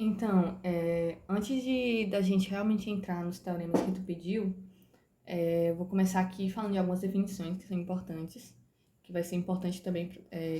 Então, antes da gente realmente entrar nos teoremas que tu pediu, eu vou começar aqui falando de algumas definições que são importantes, que vai ser importante também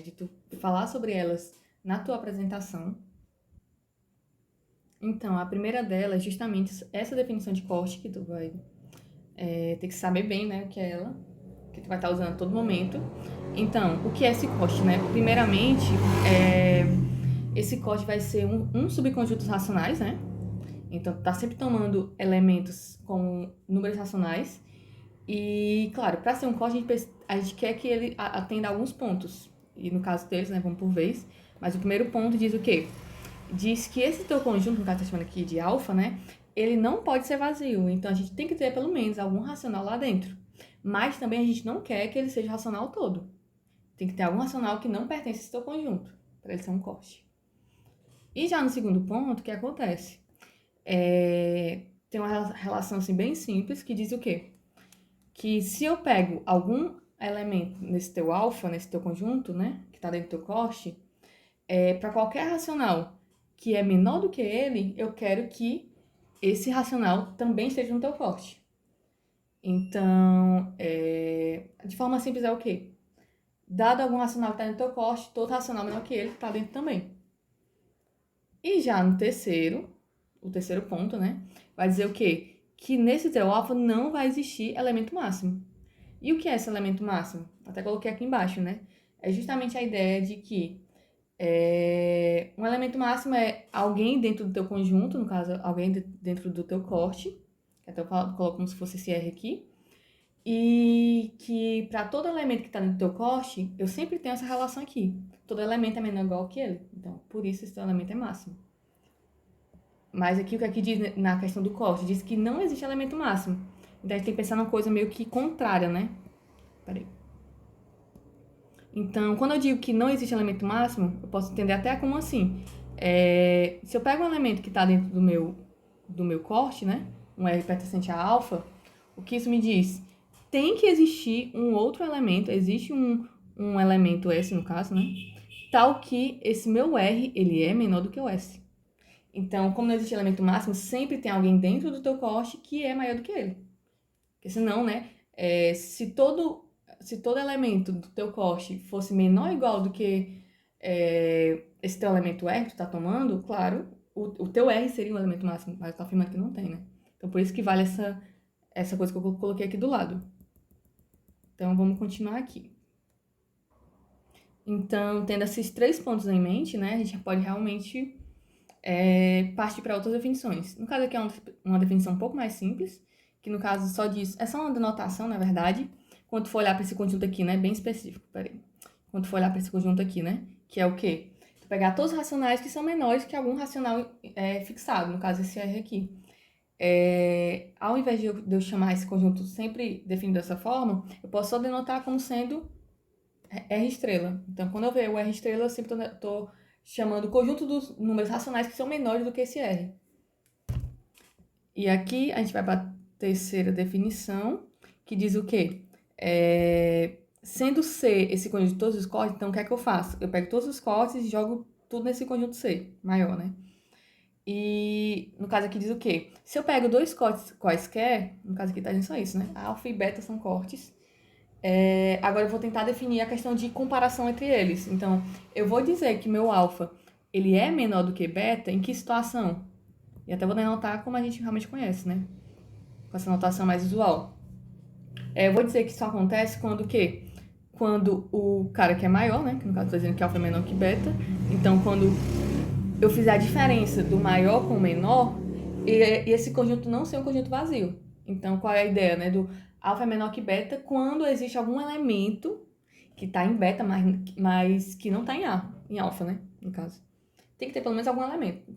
de tu falar sobre elas na tua apresentação. Então, a primeira delas é justamente essa definição de corte, que tu vai ter que saber bem, né, o que é ela, que tu vai estar usando a todo momento. Então, o que é esse corte, né? Primeiramente, esse corte vai ser um subconjunto dos racionais, né? Então, tá sempre tomando elementos com números racionais. E, claro, para ser um corte, a gente quer que ele atenda a alguns pontos. E no caso deles, né, vamos por vez. Mas o primeiro ponto diz o quê? Diz que esse teu conjunto, no caso tá chamando aqui de alfa, né? Ele não pode ser vazio. Então, a gente tem que ter pelo menos algum racional lá dentro. Mas também a gente não quer que ele seja racional todo. Tem que ter algum racional que não pertence a esse teu conjunto, para ele ser um corte. E já no segundo ponto, o que acontece? Tem uma relação assim bem simples que diz o quê? Que se eu pego algum elemento nesse teu alfa, nesse teu conjunto, né, que está dentro do teu corte, para qualquer racional que é menor do que ele, eu quero que esse racional também esteja no teu corte. Então, de forma simples é o quê? Dado algum racional que está dentro do teu corte, todo racional menor que ele está dentro também. E já no o terceiro ponto, né? Vai dizer o quê? Que nesse teu alfa não vai existir elemento máximo. E o que é esse elemento máximo? Até coloquei aqui embaixo, né? É justamente a ideia de que um elemento máximo é alguém dentro do teu conjunto, no caso, alguém dentro do teu corte, que até eu coloco como se fosse esse R aqui, e que para todo elemento que está dentro do teu corte, eu sempre tenho essa relação aqui. Todo elemento é menor ou igual que ele. Então, por isso esse teu elemento é máximo. Mas aqui o que aqui diz na questão do corte, diz que não existe elemento máximo. Então a gente tem que pensar numa coisa meio que contrária, né? Peraí. Então, quando eu digo que não existe elemento máximo, eu posso entender até como assim. Se eu pego um elemento que está dentro do meu corte, né? Um R pertencente a alfa, o que isso me diz? Tem que existir um outro elemento, existe um elemento S no caso, né? Tal que esse meu R, ele é menor do que o S. Então, como não existe elemento máximo, sempre tem alguém dentro do teu corte que é maior do que ele. Porque senão, né, se todo elemento do teu corte fosse menor ou igual do que esse teu elemento R que tu tá tomando, claro, o teu R seria um elemento máximo, mas eu tô afirmando que não tem, né? Então, por isso que vale essa coisa que eu coloquei aqui do lado. Então, vamos continuar aqui. Então, tendo esses três pontos em mente, né, a gente pode realmente partir para outras definições. No caso aqui é uma definição um pouco mais simples, que no caso só diz, é só uma denotação, na verdade, quando tu for olhar para esse conjunto aqui, né, bem específico, peraí. Quando tu for olhar para esse conjunto aqui, né, que é o quê? Tu pegar todos os racionais que são menores que algum racional fixado, no caso esse R aqui. Ao invés de eu chamar esse conjunto sempre definido dessa forma, eu posso só denotar como sendo R estrela. Então, quando eu ver o R estrela, eu sempre tô chamando o conjunto dos números racionais que são menores do que esse R. E aqui a gente vai para a terceira definição, que diz o quê? Sendo C esse conjunto de todos os cortes, então o que é que eu faço? Eu pego todos os cortes e jogo tudo nesse conjunto C, maior, né? E no caso aqui diz o quê? Se eu pego dois cortes quaisquer, no caso aqui tá dizendo só isso, né? Alfa e beta são cortes. Agora eu vou tentar definir a questão de comparação entre eles. Então, eu vou dizer que meu alfa ele é menor do que beta em que situação? E até vou denotar como a gente realmente conhece, né? Com essa notação mais usual. Eu vou dizer que isso acontece quando o quê? Quando o cara que é maior, né? Que no caso estou dizendo que alfa é menor que beta. Então, quando eu fizer a diferença do maior com o menor, e esse conjunto não ser um conjunto vazio. Então, qual é a ideia, né? Do alfa é menor que beta quando existe algum elemento que está em beta, mas que não está em alfa, né? No caso. Tem que ter pelo menos algum elemento.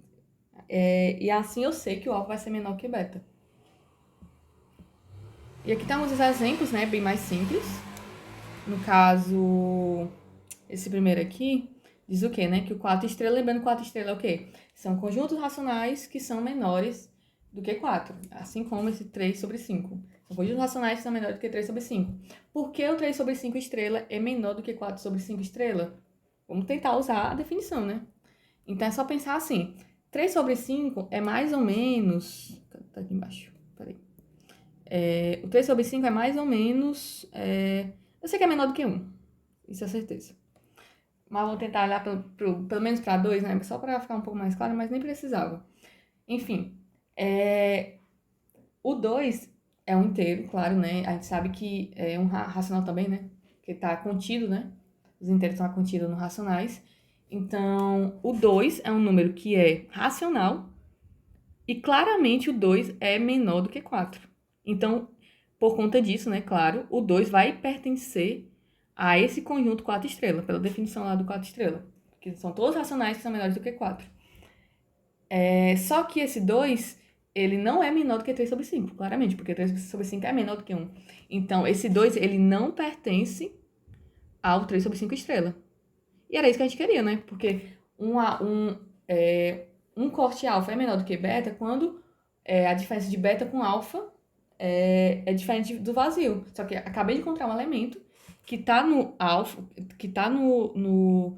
E assim eu sei que o alfa vai ser menor que beta. E aqui tá uns exemplos, né? Bem mais simples. No caso, esse primeiro aqui diz o quê, né? Que o 4 estrela, lembrando que 4 estrela é o quê? São conjuntos racionais que são menores do que 4, assim como esse 3 sobre 5. São conjuntos racionais que são menores do que 3 sobre 5. Por que o 3 sobre 5 estrela é menor do que 4 sobre 5 estrela? Vamos tentar usar a definição, né? Então é só pensar assim, 3 sobre 5 é mais ou menos... Tá aqui embaixo, peraí. O 3 sobre 5 é mais ou menos... eu sei que é menor do que 1, isso é certeza. Mas vou tentar olhar pelo menos para 2, né? Só para ficar um pouco mais claro, mas nem precisava. Enfim, o 2 é um inteiro, claro, né? A gente sabe que é um racional também, né? Que está contido, né? Os inteiros estão contidos nos racionais. Então, o 2 é um número que é racional e claramente o 2 é menor do que 4. Então, por conta disso, né, claro, o 2 vai pertencer a esse conjunto 4 estrelas, pela definição lá do 4 estrelas, que são todos racionais que são menores do que 4. Só que esse 2, ele não é menor do que 3 sobre 5, claramente, porque 3 sobre 5 é menor do que 1. Então, esse 2, ele não pertence ao 3 sobre 5 estrela. E era isso que a gente queria, né? Porque um corte alfa é menor do que beta quando a diferença de beta com alfa é diferente do vazio. Só que acabei de encontrar um elemento que tá no alfa, que tá no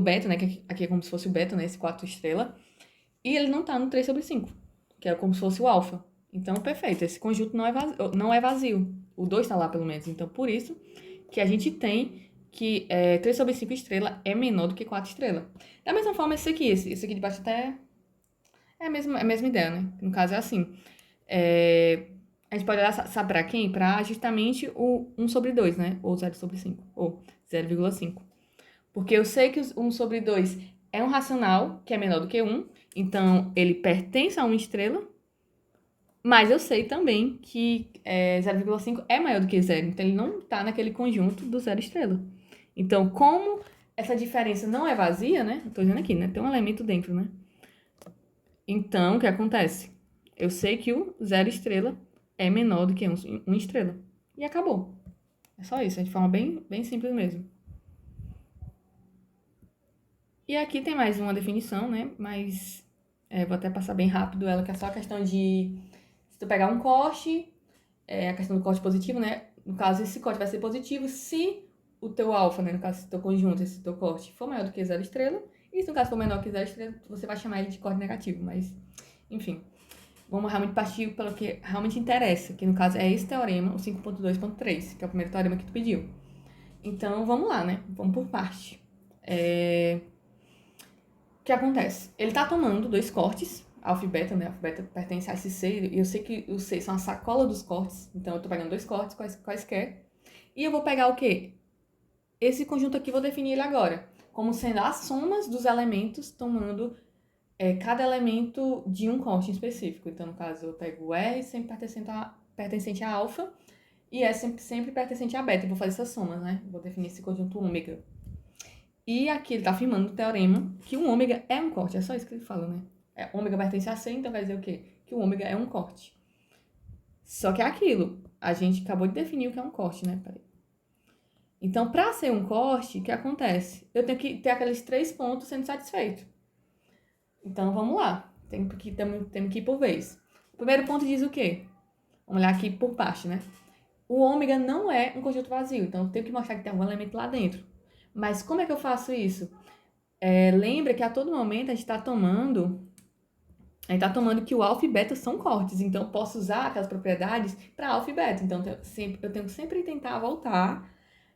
beta, né? Que aqui é como se fosse o beta, né? Esse 4 estrela. E ele não tá no 3 sobre 5, que é como se fosse o alfa. Então, perfeito. Esse conjunto não é vazio. O 2 tá lá, pelo menos. Então, por isso que a gente tem que 3 sobre 5 estrela é menor do que 4 estrela. Da mesma forma, esse aqui de baixo até é a mesma ideia, né? No caso é assim. A gente pode olhar, sabe pra quem? Pra justamente o 1 sobre 2, né? Ou 0 sobre 5. Ou 0,5. Porque eu sei que o 1 sobre 2 é um racional que é menor do que 1. Então, ele pertence a 1 estrela. Mas eu sei também que 0,5 é maior do que 0. Então, ele não tá naquele conjunto do 0 estrela. Então, como essa diferença não é vazia, né? Eu tô dizendo aqui, né? Tem um elemento dentro, né? Então, o que acontece? Eu sei que o 0 estrela é menor do que 1 estrela. E acabou. É só isso, é de forma bem simples mesmo. E aqui tem mais uma definição, né? Mas vou até passar bem rápido ela, que é só a questão de... Se tu pegar um corte, a questão do corte positivo, né? No caso, esse corte vai ser positivo se o teu alfa, né? No caso, esse teu conjunto, esse teu corte, for maior do que 0 estrela. E se no caso for menor que 0 estrela, você vai chamar ele de corte negativo. Mas, enfim, vamos realmente partir pelo que realmente interessa, que no caso é esse teorema, o 5.2.3, que é o primeiro teorema que tu pediu. Então, vamos lá, né? Vamos por parte. O que acontece? Ele tá tomando 2 cortes, alfa e beta, né? Alfa e beta pertence a esse C, e eu sei que os C são a sacola dos cortes, então eu tô pegando 2 cortes quaisquer. E eu vou pegar o quê? Esse conjunto aqui, vou definir ele agora, como sendo as somas dos elementos, tomando cada elemento de um corte em específico. Então, no caso, eu pego o R sempre pertencente a alfa, e S sempre pertencente a beta, e vou fazer essas somas, né? Vou definir esse conjunto ômega. E aqui ele está afirmando no teorema que o ômega é um corte. É só isso que ele fala, né? Ômega pertence a C, então vai dizer o quê? Que o ômega é um corte. Só que é aquilo. A gente acabou de definir o que é um corte, né? Peraí. Então, para ser um corte, o que acontece? Eu tenho que ter aqueles 3 pontos sendo satisfeitos. Então, vamos lá. Temos que ir por vez. O primeiro ponto diz o quê? Vamos olhar aqui por parte, né? O ômega não é um conjunto vazio. Então, eu tenho que mostrar que tem algum elemento lá dentro. Mas como é que eu faço isso? Lembra que a todo momento a gente está tomando que o alfa e beta são cortes. Então, eu posso usar aquelas propriedades para alfa e beta. Então, eu tenho que sempre tentar voltar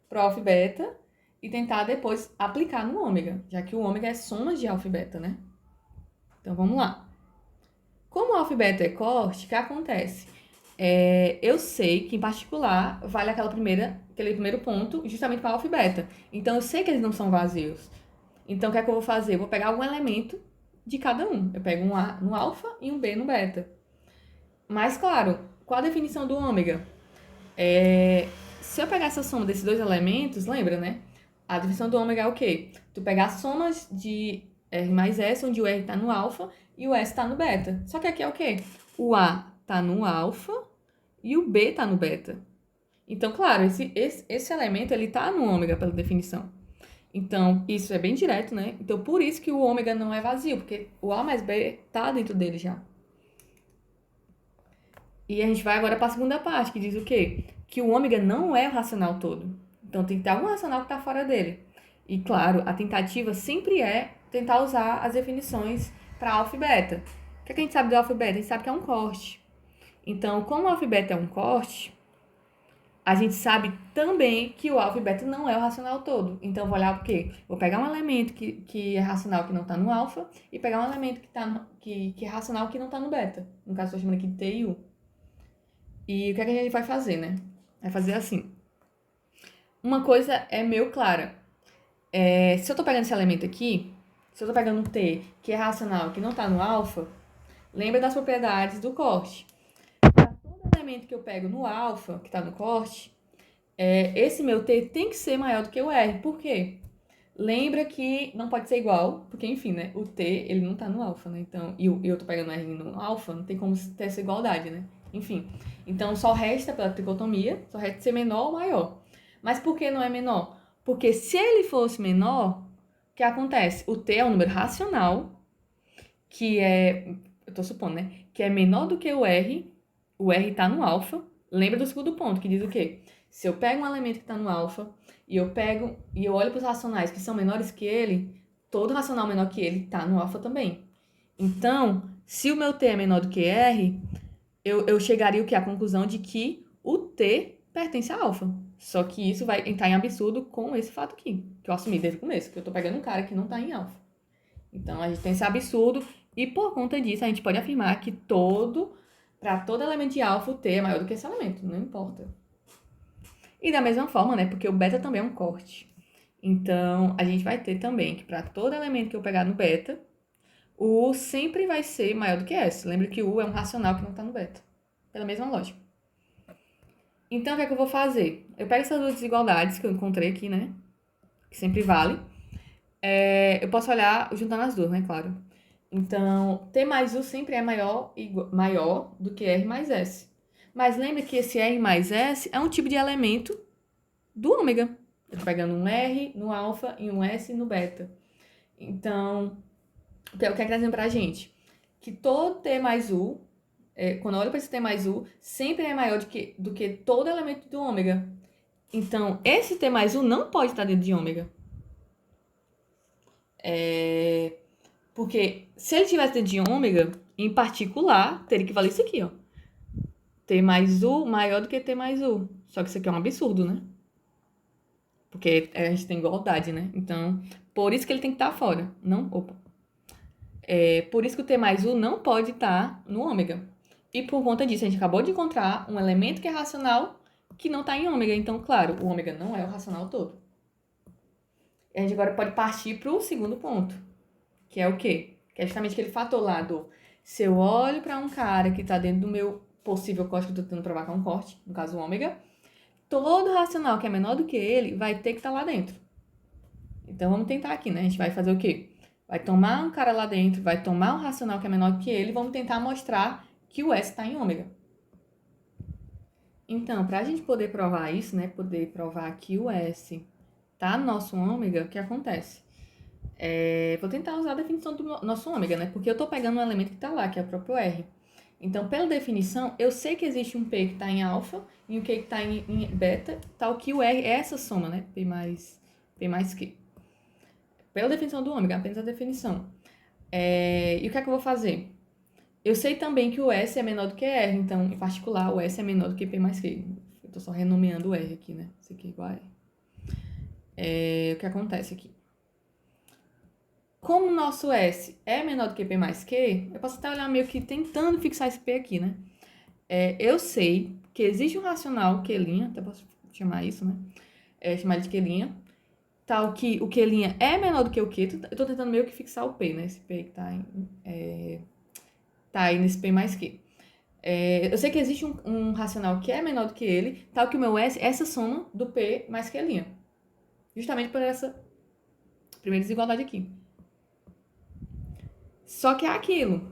para o alfa e beta e tentar depois aplicar no ômega, já que o ômega é soma de alfa e beta, né? Então, vamos lá. Como o alfa e beta é corte, o que acontece? Eu sei que, em particular, vale aquele primeiro ponto justamente para alfa e beta. Então, eu sei que eles não são vazios. Então, o que é que eu vou fazer? Eu vou pegar algum elemento de cada um. Eu pego um A no alfa e um B no beta. Mas, claro, qual a definição do ômega? Se eu pegar essa soma desses 2 elementos, lembra, né? A definição do ômega é o quê? Tu pegar somas de R mais S, onde o R está no alfa e o S está no beta. Só que aqui é o quê? O A está no alfa e o B está no beta. Então, claro, esse elemento ele está no ômega pela definição. Então, isso é bem direto, né? Então, por isso que o ômega não é vazio, porque o A mais B tá dentro dele já. E a gente vai agora para a segunda parte, que diz o quê? Que o ômega não é o racional todo. Então, tem que ter algum racional que tá fora dele. E, claro, a tentativa sempre é tentar usar as definições para alfa e beta. O que a gente sabe do alfa e beta? A gente sabe que é um corte. Então, como o alfa e beta é um corte, a gente sabe também que o alfa e beta não é o racional todo. Então, vou olhar o quê? Vou pegar um elemento que é racional que não está no alfa e pegar um elemento que é racional que não está no beta. No caso, estou chamando aqui de T e U. E o que é que a gente vai fazer, né? Vai fazer assim. Uma coisa é meio clara. Se eu estou pegando esse elemento aqui, se eu estou pegando um T que é racional que não está no alfa, lembra das propriedades do corte. Para todo elemento que eu pego no alfa, que está no corte, esse meu T tem que ser maior do que o R. Por quê? Lembra que não pode ser igual, porque, enfim, né? O T, ele não tá no alfa, né? Então, e eu tô pegando o R no alfa, não tem como ter essa igualdade, né? Enfim. Então, só resta, pela tricotomia, só resta ser menor ou maior. Mas por que não é menor? Porque se ele fosse menor, o que acontece? O T é um número racional, que é, eu tô supondo, né? Que é menor do que o R tá no alfa. Lembra do segundo ponto, que diz o quê? Se eu pego um elemento que está no alfa e eu olho para os racionais que são menores que ele, todo racional menor que ele está no alfa também. Então, se o meu T é menor do que R, eu chegaria o quê? À conclusão de que o T pertence a alfa. Só que isso vai entrar em absurdo com esse fato aqui, que eu assumi desde o começo, que eu estou pegando um cara que não está em alfa. Então, a gente tem esse absurdo e por conta disso a gente pode afirmar que para todo elemento de alfa, o T é maior do que esse elemento, não importa. E da mesma forma, né, porque o beta também é um corte. Então, a gente vai ter também que para todo elemento que eu pegar no beta, o U sempre vai ser maior do que S. Lembra que o U é um racional que não está no beta. Pela mesma lógica. Então, o que é que eu vou fazer? Eu pego essas duas desigualdades que eu encontrei aqui, né, que sempre vale. Eu posso olhar juntando as duas, né, claro. Então, T mais U sempre é maior do que R mais S. Mas lembra que esse R mais S é um tipo de elemento do ômega. Eu tô pegando um R no alfa e um S no beta. Então, o que é que tá dizendo pra gente? Que todo T mais U, quando eu olho para esse T mais U, sempre é maior do que todo elemento do ômega. Então, esse T mais U não pode estar dentro de ômega. Porque se ele tivesse dentro de ômega, em particular, teria que valer isso aqui, ó. T mais U maior do que T mais U. Só que isso aqui é um absurdo, né? Porque a gente tem igualdade, né? Então, por isso que ele tem que estar fora. Por isso que o T mais U não pode estar no ômega. E por conta disso, a gente acabou de encontrar um elemento que é racional que não está em ômega. Então, claro, o ômega não é o racional todo. A gente agora pode partir para o segundo ponto, que é o quê? Que é justamente aquele fator lá do... Se eu olho para um cara que está dentro do meu possível corte, que eu estou tentando provar que é um corte, no caso o ômega, todo racional que é menor do que ele vai ter que estar lá dentro. Então, vamos tentar aqui, né? A gente vai fazer o quê? Vai tomar um cara lá dentro, vai tomar um racional que é menor que ele e vamos tentar mostrar que o S está em ômega. Então, para a gente poder provar isso, né? Poder provar que o S está no nosso ômega, o que acontece? Vou tentar usar a definição do nosso ômega, né? Porque eu estou pegando um elemento que está lá, que é o próprio R. Então, pela definição, eu sei que existe um P que está em alfa e um Q que está em beta, tal que o R é essa soma, né? P mais Q. Pela definição do ômega, apenas a definição. E o que é que eu vou fazer? Eu sei também que o S é menor do que R, então, em particular, o S é menor do que P mais Q. Eu estou só renomeando o R aqui, né? Isso aqui é igual a R. O que acontece aqui? Como o nosso S é menor do que P mais Q, eu posso até olhar meio que tentando fixar esse P aqui, né? Eu sei que existe um racional Q', até posso chamar isso, né? Chamar ele de Q', tal que o Q' é menor do que o Q. Eu tô tentando meio que fixar o P, né? Esse P que tá aí nesse P mais Q. Eu sei que existe um racional que é menor do que ele, tal que o meu S é essa soma do P mais Q'. Justamente por essa primeira desigualdade aqui. Só que é aquilo.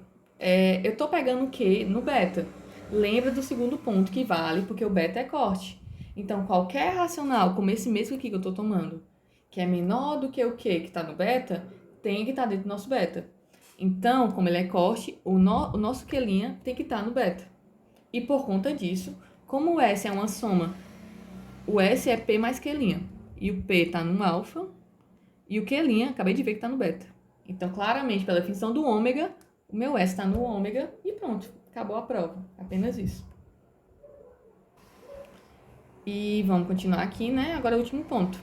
Eu tô pegando o Q no beta. Lembra do segundo ponto que vale, porque o beta é corte. Então, qualquer racional, como esse mesmo aqui que eu tô tomando, que é menor do que o Q que está no beta, tem que estar dentro do nosso beta. Então, como ele é corte, o nosso Q' tem que estar no beta. E por conta disso, como o S é uma soma, o S é P mais Q'. E o P está no alfa, e o Q', acabei de ver que está no beta. Então, claramente, pela definição do ômega, o meu S está no ômega e pronto, acabou a prova. Apenas isso. E vamos continuar aqui, né? Agora o último ponto.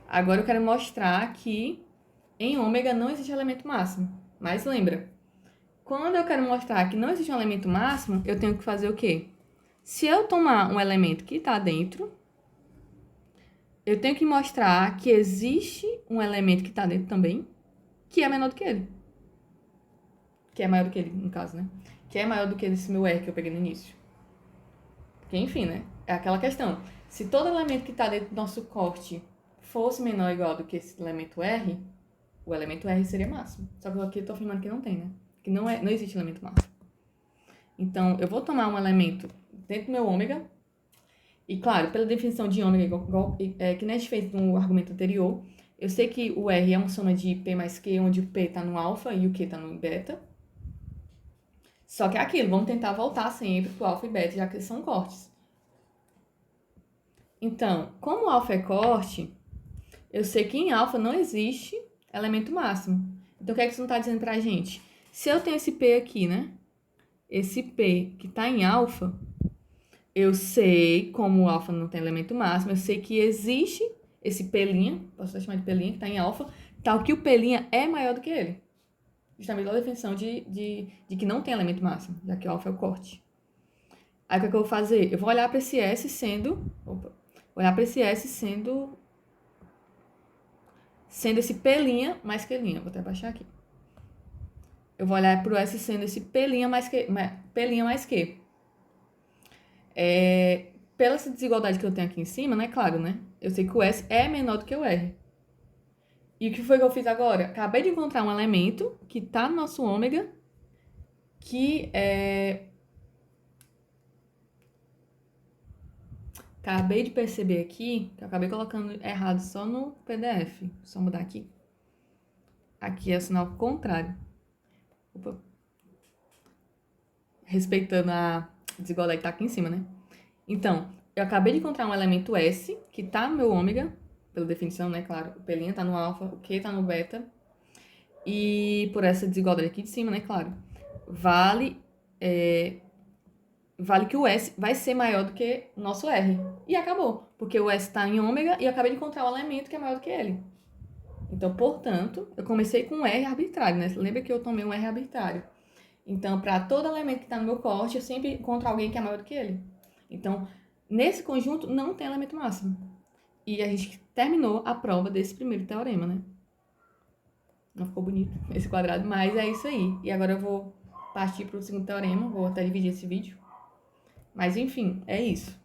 Agora eu quero mostrar que em ômega não existe elemento máximo. Mas lembra, quando eu quero mostrar que não existe um elemento máximo, eu tenho que fazer o quê? Se eu tomar um elemento que está dentro, eu tenho que mostrar que existe um elemento que está dentro também, que é menor do que ele. Que é maior do que ele, no caso, né? Que é maior do que esse meu R que eu peguei no início. Porque, enfim, né? É aquela questão. Se todo elemento que está dentro do nosso corte fosse menor ou igual do que esse elemento R, o elemento R seria máximo. Só que aqui eu estou afirmando que não tem, né? Que não existe elemento máximo. Então, eu vou tomar um elemento dentro do meu ômega. E, claro, pela definição de ômega, que nem a gente fez no argumento anterior, eu sei que o R é uma soma de P mais Q, onde o P está no alfa e o Q está no beta. Só que é aquilo, vamos tentar voltar sempre para o alfa e beta, já que são cortes. Então, como o alfa é corte, eu sei que em alfa não existe elemento máximo. Então, o que é que isso não está dizendo para a gente? Se eu tenho esse P aqui, né? Esse P que está em alfa, eu sei, como o alfa não tem elemento máximo, eu sei que existe esse P', posso chamar de P', que está em alfa, tal que o P' é maior do que ele. Justamente pela definição de que não tem elemento máximo, já que o alfa é o corte. Aí o que é que eu vou fazer? Eu vou olhar para esse S sendo... olhar para esse S sendo esse P' mais Q'. Vou até baixar aqui. Eu vou olhar para o S sendo esse P' mais Q. Pela essa desigualdade que eu tenho aqui em cima, né? Claro, né? Eu sei que o S é menor do que o R. E o que foi que eu fiz agora? Acabei de encontrar um elemento que está no nosso ômega, que é... Acabei de perceber aqui, que eu acabei colocando errado só no PDF. Só mudar aqui. Aqui é o sinal contrário. Opa. Respeitando a desigualdade que está aqui em cima, né? Então, eu acabei de encontrar um elemento S, que está no meu ômega, pela definição, né? Claro, o P' está no alfa, o Q está no beta. E por essa desigualdade aqui de cima, né? Claro, vale que o S vai ser maior do que o nosso R. E acabou, porque o S está em ômega e eu acabei de encontrar um elemento que é maior do que ele. Então, portanto, eu comecei com um R arbitrário, né? Lembra que eu tomei um R arbitrário. Então, para todo elemento que está no meu corte, eu sempre encontro alguém que é maior do que ele. Então, nesse conjunto, não tem elemento máximo. E a gente terminou a prova desse primeiro teorema, né? Não ficou bonito esse quadrado, mas é isso aí. E agora eu vou partir para o segundo teorema, vou até dividir esse vídeo. Mas, enfim, é isso.